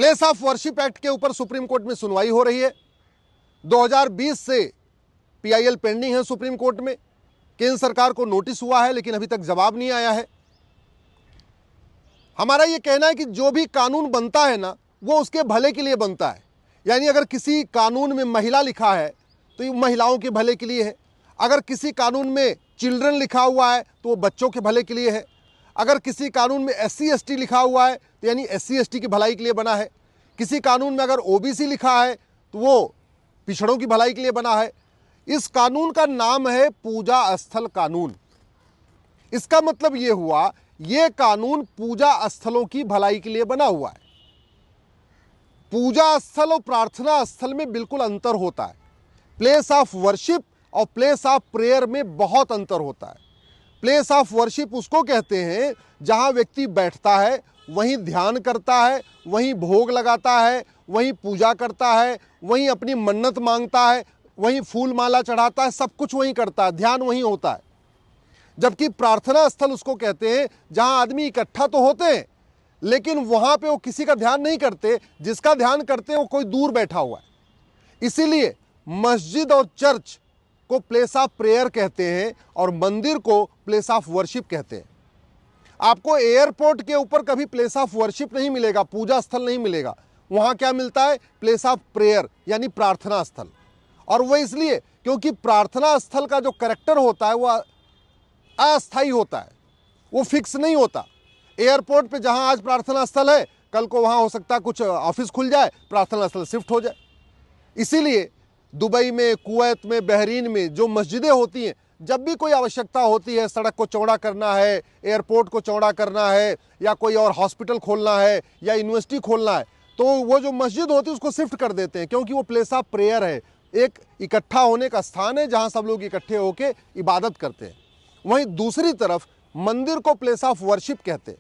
Place of worship act के ऊपर supreme court में सुनवाई हो रही है। 2020 से पीआईएल पेंडिंग है सुप्रीम कोर्ट में। केंद्र सरकार को नोटिस हुआ है लेकिन अभी तक जवाब नहीं आया है। हमारा यह कहना है कि जो भी कानून बनता है ना, वो उसके भले के लिए बनता है। यानी अगर किसी कानून में महिला लिखा है तो ये महिलाओं के भले के लिए है। अगर किसी कानून में चिल्ड्रन लिखा हुआ है तो वो बच्चों के भले के लिए है। अगर किसी कानून में SC ST लिखा हुआ है तो यानी SC ST की भलाई के लिए बना है। किसी कानून में अगर OBC लिखा है तो वो पिछड़ों की भलाई के लिए बना है। इस कानून का नाम है पूजा स्थल कानून। इसका मतलब ये हुआ, ये कानून पूजा स्थलों की भलाई के लिए बना हुआ है। पूजा स्थल और प्रार्थना स्थल में बिल्कुल अंतर होता है। प्लेस ऑफ वर्शिप और प्लेस ऑफ प्रेयर में बहुत अंतर होता है। प्लेस ऑफ वर्शिप उसको कहते हैं जहां व्यक्ति बैठता है, वहीं ध्यान करता है, वहीं भोग लगाता है, वहीं पूजा करता है, वहीं अपनी मन्नत मांगता है, वहीं फूल माला चढ़ाता है, सब कुछ वहीं करता है, ध्यान वहीं होता है। जबकि प्रार्थना स्थल उसको कहते हैं जहां आदमी इकट्ठा तो होते हैं लेकिन वहां पे वो किसी का ध्यान नहीं करते, जिसका ध्यान करते हैं वो कोई दूर बैठा हुआ है। इसीलिए मस्जिद और चर्च को प्लेस ऑफ प्रेयर कहते हैं और मंदिर को प्लेस ऑफ वर्शिप कहते हैं। आपको एयरपोर्ट के ऊपर कभी प्लेस ऑफ वर्शिप नहीं मिलेगा, पूजा स्थल नहीं मिलेगा। वहां क्या मिलता है? प्लेस ऑफ प्रेयर यानी प्रार्थना स्थल। और वो इसलिए क्योंकि प्रार्थना स्थल का जो कैरेक्टर होता है वो अस्थायी होता है, वो फिक्स नहीं होता। एयरपोर्ट पे जहां आज प्रार्थना स्थल है, कल को वहां हो सकता है कुछ ऑफिस खुल जाए, प्रार्थना स्थल शिफ्ट हो जाए। इसीलिए दुबई में, कुवैत में, बहरीन में जो मस्जिदें होती हैं, जब भी कोई आवश्यकता होती है, सड़क को चौड़ा करना है, एयरपोर्ट को चौड़ा करना है, या कोई और हॉस्पिटल खोलना है या यूनिवर्सिटी खोलना है, तो वो जो मस्जिद होती है उसको शिफ्ट कर देते हैं, क्योंकि वो प्लेस ऑफ प्रेयर है, एक इकट्ठा होने का स्थान है जहां सब लोग इकट्ठे होकर इबादत करते हैं। वहीं दूसरी तरफ मंदिर को प्लेस ऑफ वर्शिप कहते हैं।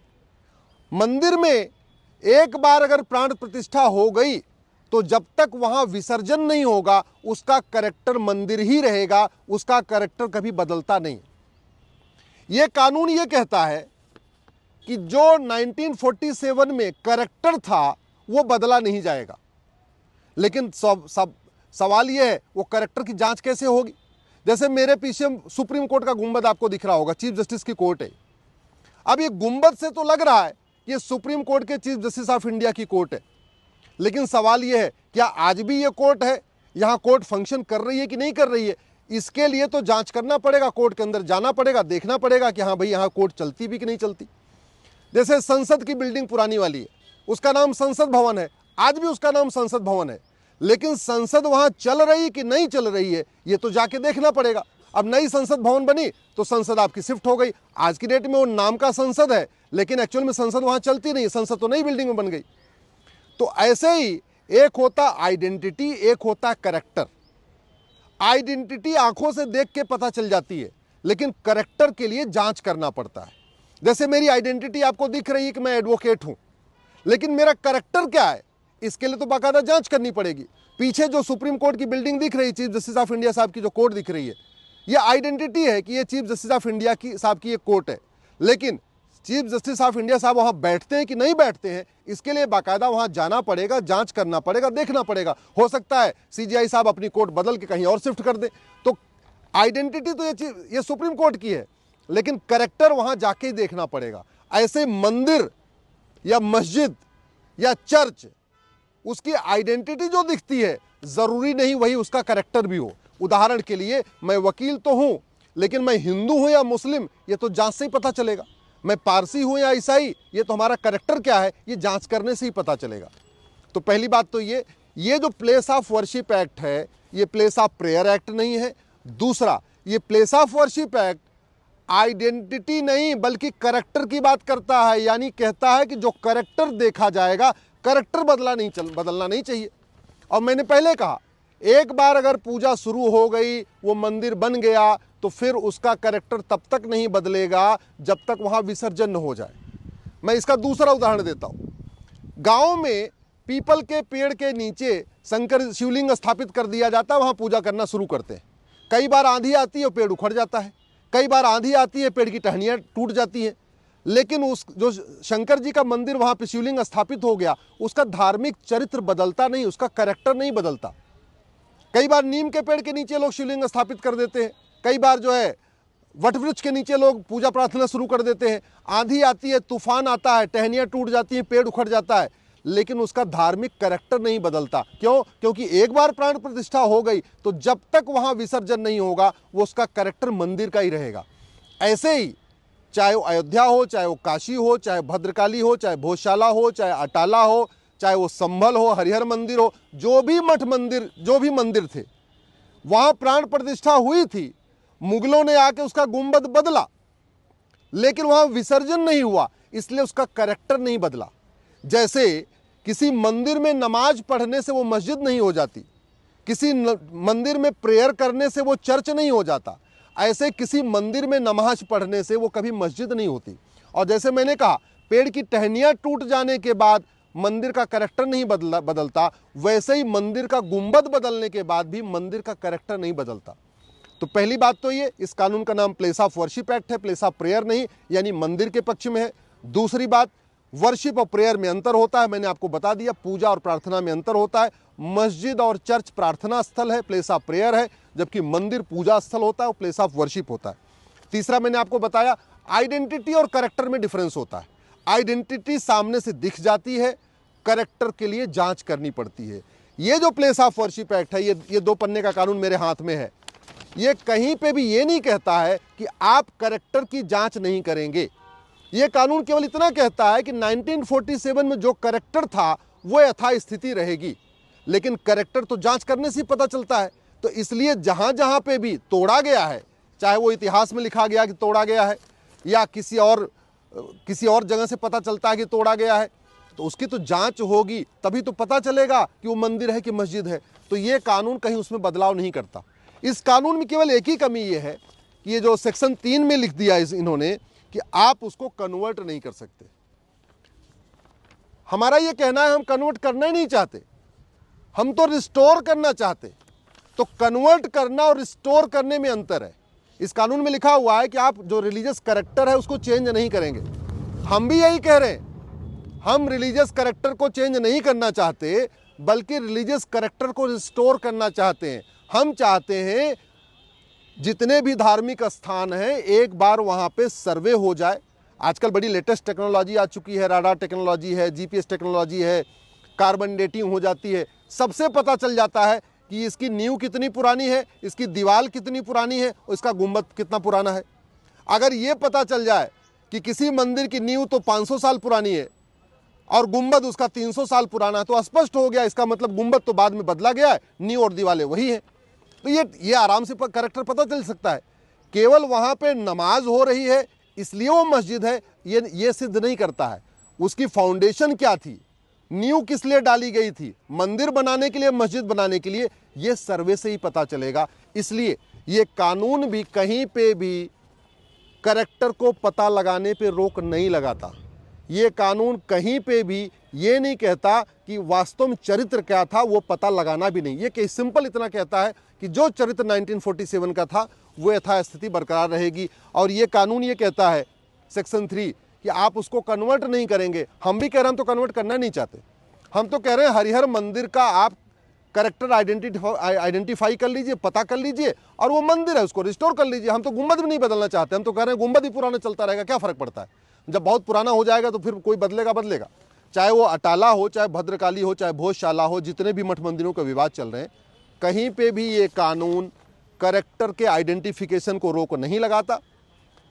मंदिर में एक बार अगर प्राण प्रतिष्ठा हो गई तो जब तक वहां विसर्जन नहीं होगा उसका कैरेक्टर मंदिर ही रहेगा, उसका कैरेक्टर कभी बदलता नहीं। यह कानून यह कहता है कि जो 1947 में कैरेक्टर था वो बदला नहीं जाएगा। लेकिन सवाल यह है वो कैरेक्टर की जांच कैसे होगी? जैसे मेरे पीछे सुप्रीम कोर्ट का गुंबद आपको दिख रहा होगा, चीफ जस्टिस की कोर्ट है। अब ये गुंबद से तो लग रहा है ये सुप्रीम कोर्ट के चीफ जस्टिस ऑफ इंडिया की कोर्ट है, लेकिन सवाल यह है क्या आज भी ये कोर्ट है? यहां कोर्ट फंक्शन कर रही है कि नहीं कर रही है? इसके लिए तो जांच करना पड़ेगा, कोर्ट के अंदर जाना पड़ेगा, देखना पड़ेगा कि हाँ भाई यहां कोर्ट चलती भी कि नहीं चलती। जैसे संसद की बिल्डिंग पुरानी वाली है, उसका नाम संसद भवन है, आज भी उसका नाम संसद भवन है, लेकिन संसद वहां चल रही है कि नहीं चल रही है ये तो जाके देखना पड़ेगा। अब नई संसद भवन बनी तो संसद आपकी शिफ्ट हो गई। आज की डेट में वो नाम का संसद है लेकिन एक्चुअल में संसद वहां चलती नहीं है, संसद तो नई बिल्डिंग में बन गई। तो ऐसे ही एक होता आइडेंटिटी, एक होता कैरेक्टर। आइडेंटिटी आंखों से देख के पता चल जाती है, लेकिन कैरेक्टर के लिए जांच करना पड़ता है। जैसे मेरी आइडेंटिटी आपको दिख रही है कि मैं एडवोकेट हूं, लेकिन मेरा कैरेक्टर क्या है इसके लिए तो बाकायदा जांच करनी पड़ेगी। पीछे जो सुप्रीम कोर्ट की बिल्डिंग दिख रही है, चीफ जस्टिस ऑफ इंडिया साहब की जो कोर्ट दिख रही है, ये आइडेंटिटी है कि ये चीफ जस्टिस ऑफ इंडिया की साहब की ये कोर्ट है। लेकिन चीफ जस्टिस ऑफ इंडिया साहब वहां बैठते हैं कि नहीं बैठते हैं, इसके लिए बाकायदा वहां जाना पड़ेगा, जांच करना पड़ेगा, देखना पड़ेगा। हो सकता है CJI साहब अपनी कोर्ट बदल के कहीं और शिफ्ट कर दें। तो आइडेंटिटी तो ये सुप्रीम कोर्ट की है, लेकिन कैरेक्टर वहां जाके ही देखना पड़ेगा। ऐसे मंदिर या मस्जिद या चर्च, उसकी आइडेंटिटी जो दिखती है जरूरी नहीं वही उसका कैरेक्टर भी हो। उदाहरण के लिए मैं वकील तो हूं, लेकिन मैं हिंदू हूं या मुस्लिम ये तो जांच से ही पता चलेगा। मैं पारसी हूं या ईसाई ये तो हमारा कैरेक्टर क्या है ये जांच करने से ही पता चलेगा। तो पहली बात तो ये जो प्लेस ऑफ वर्शिप एक्ट है ये प्लेस ऑफ प्रेयर एक्ट नहीं है। दूसरा, ये place of worship act identity नहीं बल्कि कैरेक्टर की बात करता है, यानी कहता है कि जो कैरेक्टर देखा जाएगा, कैरेक्टर बदलना नहीं चाहिए। और मैंने पहले कहा एक बार अगर पूजा शुरू हो गई, वो मंदिर बन गया, तो फिर उसका कैरेक्टर तब तक नहीं बदलेगा जब तक वहां विसर्जन न हो जाए। मैं इसका दूसरा उदाहरण देता हूं। गांव में पीपल के पेड़ के नीचे शंकर शिवलिंग स्थापित कर दिया जाता है, वहां पूजा करना शुरू करते हैं। कई बार आंधी आती है, पेड़ उखड़ जाता है, कई बार आंधी आती है, पेड़ की टहनियां टूट जाती हैं। लेकिन उस जो शंकर जी का मंदिर वहां पे शिवलिंग स्थापित हो गया, उसका धार्मिक चरित्र बदलता नहीं, उसका कैरेक्टर नहीं बदलता। कई बार नीम के पेड़ के नीचे लोग शिवलिंग स्थापित कर देते हैं, कई बार जो है वटवृक्ष के नीचे लोग पूजा प्रार्थना शुरू कर देते हैं। आंधी आती है, तूफान आता है, टहनियां टूट जाती हैं, पेड़ उखड़ जाता है, लेकिन उसका धार्मिक कैरेक्टर नहीं बदलता। क्यों? क्योंकि एक बार प्राण प्रतिष्ठा हो गई तो जब तक वहां विसर्जन नहीं होगा वो उसका कैरेक्टर मंदिर का ही रहेगा। ऐसे ही चाहे वो अयोध्या हो, चाहे वो काशी हो, चाहे भद्रकाली हो, चाहे भोजशाला हो, चाहे अटाला हो, चाहे वो संभल हो, हरिहर मंदिर हो, जो भी मठ मंदिर, जो भी मंदिर थे वहां प्राण प्रतिष्ठा हुई थी, मुगलों ने आके उसका गुंबद बदला लेकिन वहां विसर्जन नहीं हुआ, इसलिए उसका कैरेक्टर नहीं बदला। जैसे किसी मंदिर में नमाज पढ़ने से वो मस्जिद नहीं हो जाती, किसी मंदिर में प्रेयर करने से वो चर्च नहीं हो जाता, ऐसे किसी मंदिर में नमाज पढ़ने से वो कभी मस्जिद नहीं होती। और जैसे मैंने कहा, पेड़ की टहनियां टूट जाने के बाद मंदिर का कैरेक्टर नहीं बदलता, वैसे ही मंदिर का गुंबद बदलने के बाद भी मंदिर का कैरेक्टर नहीं बदलता। तो पहली बात तो ये, इस कानून का नाम प्लेस ऑफ वर्शिप एक्ट है, प्लेस ऑफ प्रेयर नहीं, यानी मंदिर के पक्ष में है। दूसरी बात, वर्शिप और प्रेयर में अंतर होता है, मैंने आपको बता दिया, पूजा और प्रार्थना में अंतर होता है। मस्जिद और चर्च प्रार्थना स्थल है, प्लेस ऑफ प्रेयर है, जबकि मंदिर पूजा स्थल होता है, प्लेस ऑफ वर्शिप होता है। तीसरा मैंने आपको बताया, आइडेंटिटी और कैरेक्टर में डिफरेंस होता है। आइडेंटिटी सामने से दिख जाती है, कैरेक्टर के लिए जांच करनी पड़ती है। ये जो प्लेस ऑफ वर्शिप एक्ट है, ये 2 पन्ने का कानून मेरे हाथ में है, ये कहीं पे भी ये नहीं कहता है कि आप कैरेक्टर की जांच नहीं करेंगे। ये कानून केवल इतना कहता है कि 1947 में जो कैरेक्टर था वो यथास्थिति रहेगी, लेकिन कैरेक्टर तो जांच करने से पता चलता है। तो इसलिए जहां जहां पे भी तोड़ा गया है, चाहे वो इतिहास में लिखा गया कि तोड़ा गया है या किसी और जगह से पता चलता है कि तोड़ा गया है, तो उसकी तो जांच होगी, तभी तो पता चलेगा कि वो मंदिर है कि मस्जिद है। तो ये कानून कहीं उसमें बदलाव नहीं करता। इस कानून में केवल एक ही कमी ये है कि ये जो सेक्शन 3 में लिख दिया इन्होंने कि आप उसको कन्वर्ट नहीं कर सकते। हमारा ये कहना है, हम कन्वर्ट करना ही नहीं चाहते, हम तो रिस्टोर करना चाहते। तो कन्वर्ट करना और रिस्टोर करने में अंतर है। इस कानून में लिखा हुआ है कि आप जो रिलीजियस कैरेक्टर है उसको चेंज नहीं करेंगे। हम भी यही कह रहे हैं, हम रिलीजियस कैरेक्टर को चेंज नहीं करना चाहते, बल्कि रिलीजियस कैरेक्टर को रिस्टोर करना चाहते हैं। हम चाहते हैं जितने भी धार्मिक स्थान हैं एक बार वहाँ पे सर्वे हो जाए। आजकल बड़ी लेटेस्ट टेक्नोलॉजी आ चुकी है, राडार टेक्नोलॉजी है, जीपीएस टेक्नोलॉजी है, कार्बन डेटिंग हो जाती है, सबसे पता चल जाता है कि इसकी नींव कितनी पुरानी है, इसकी दीवार कितनी पुरानी है और इसका गुंबद कितना पुराना है। अगर ये पता चल जाए कि किसी मंदिर की नींव तो 500 साल पुरानी है और गुंबद उसका 300 साल पुराना है, तो स्पष्ट हो गया, इसका मतलब गुंबद तो बाद में बदला गया है, नींव और दीवारें वही हैं। तो ये आराम से कैरेक्टर पता चल सकता है। केवल वहाँ पे नमाज हो रही है इसलिए वो मस्जिद है, ये सिद्ध नहीं करता है। उसकी फाउंडेशन क्या थी, नींव किस लिए डाली गई थी, मंदिर बनाने के लिए, मस्जिद बनाने के लिए, ये सर्वे से ही पता चलेगा। इसलिए ये कानून भी कहीं पे भी कैरेक्टर को पता लगाने पे रोक नहीं लगाता। ये कानून कहीं पे भी ये नहीं कहता कि वास्तव में चरित्र क्या था वो पता लगाना भी नहीं। ये सिंपल इतना कहता है कि जो चरित्र 1947 का था वो यथास्थिति बरकरार रहेगी। और ये कानून ये कहता है सेक्शन 3 कि आप उसको कन्वर्ट नहीं करेंगे। हम भी कह रहे हैं, हम तो कन्वर्ट करना नहीं चाहते, हम तो कह रहे हैं हरिहर मंदिर का आप कैरेक्टर आइडेंटिफाई कर लीजिए, पता कर लीजिए, और वो मंदिर है उसको रिस्टोर कर लीजिए। हम तो गुंबद भी नहीं बदलना चाहते, हम तो कह रहे हैं गुंबद ही पुराना चलता रहेगा, क्या फर्क पड़ता है। जब बहुत पुराना हो जाएगा तो फिर कोई बदलेगा। चाहे वो अटाला हो, चाहे भद्रकाली हो, चाहे भोजशाला हो, जितने भी मठ मंदिरों के विवाद चल रहे हैं, कहीं पे भी ये कानून कैरेक्टर के आइडेंटिफिकेशन को रोक नहीं लगाता।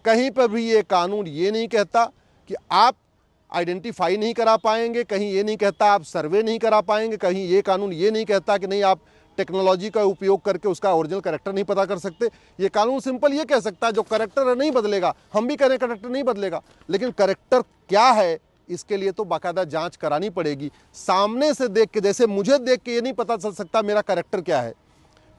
कहीं पर भी ये कानून ये नहीं कहता कि आप आइडेंटिफाई नहीं करा पाएंगे, कहीं ये नहीं कहता आप सर्वे नहीं करा पाएंगे, कहीं ये कानून ये नहीं कहता कि नहीं आप टेक्नोलॉजी का उपयोग करके उसका ओरिजिनल कैरेक्टर नहीं पता कर सकते। ये कानून सिंपल ये कह सकता है जो कैरेक्टर नहीं बदलेगा। हम भी कह रहे हैं कैरेक्टर नहीं बदलेगा, लेकिन कैरेक्टर क्या है इसके लिए तो बाकायदा जांच करानी पड़ेगी। सामने से देख के, जैसे मुझे देख के ये नहीं पता चल सकता मेरा कैरेक्टर क्या है,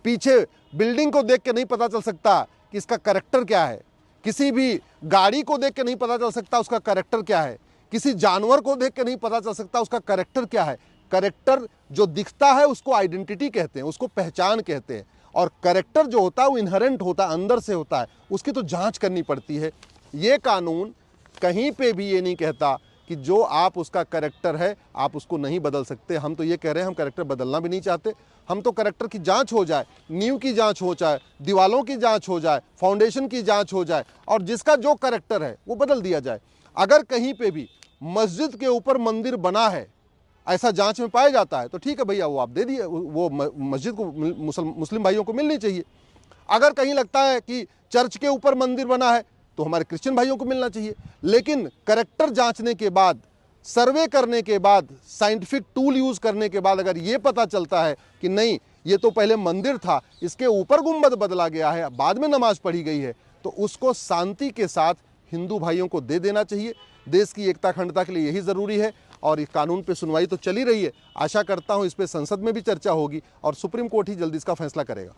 पीछे बिल्डिंग को देख के नहीं पता चल सकता कि इसका कैरेक्टर क्या है, किसी भी गाड़ी को देख के नहीं पता चल सकता उसका कैरेक्टर क्या है, किसी जानवर को देख के नहीं पता चल सकता उसका कैरेक्टर क्या है। कैरेक्टर जो दिखता है उसको आइडेंटिटी कहते हैं, उसको पहचान कहते हैं। और कैरेक्टर जो होता है वो इनहेरेंट होता है, अंदर से होता है, उसकी तो जांच करनी पड़ती है। ये कानून कहीं पे भी ये नहीं कहता कि जो आप उसका कैरेक्टर है आप उसको नहीं बदल सकते। हम तो ये कह रहे हैं हम कैरेक्टर बदलना भी नहीं चाहते। हम तो कैरेक्टर की जांच हो जाए, नींव की जांच हो जाए, दीवालों की जांच हो जाए, फाउंडेशन की जांच हो जाए और जिसका जो कैरेक्टर है वो बदल दिया जाए। अगर कहीं पे भी मस्जिद के ऊपर मंदिर बना है ऐसा जांच में पाया जाता है तो ठीक है भैया, वो आप दे दिए, वो मस्जिद को मुस्लिम भाइयों को मिलनी चाहिए। अगर कहीं लगता है कि चर्च के ऊपर मंदिर बना है तो हमारे क्रिश्चियन भाइयों को मिलना चाहिए। लेकिन कैरेक्टर जांचने के बाद, सर्वे करने के बाद, साइंटिफिक टूल यूज करने के बाद अगर ये पता चलता है कि नहीं ये तो पहले मंदिर था, इसके ऊपर गुंबद बदला गया है, बाद में नमाज पढ़ी गई है, तो उसको शांति के साथ हिंदू भाइयों को दे देना चाहिए। देश की एकता अखंडता के लिए यही ज़रूरी है। और इस कानून पे सुनवाई तो चली रही है, आशा करता हूँ इस पे संसद में भी चर्चा होगी और सुप्रीम कोर्ट ही जल्दी इसका फैसला करेगा।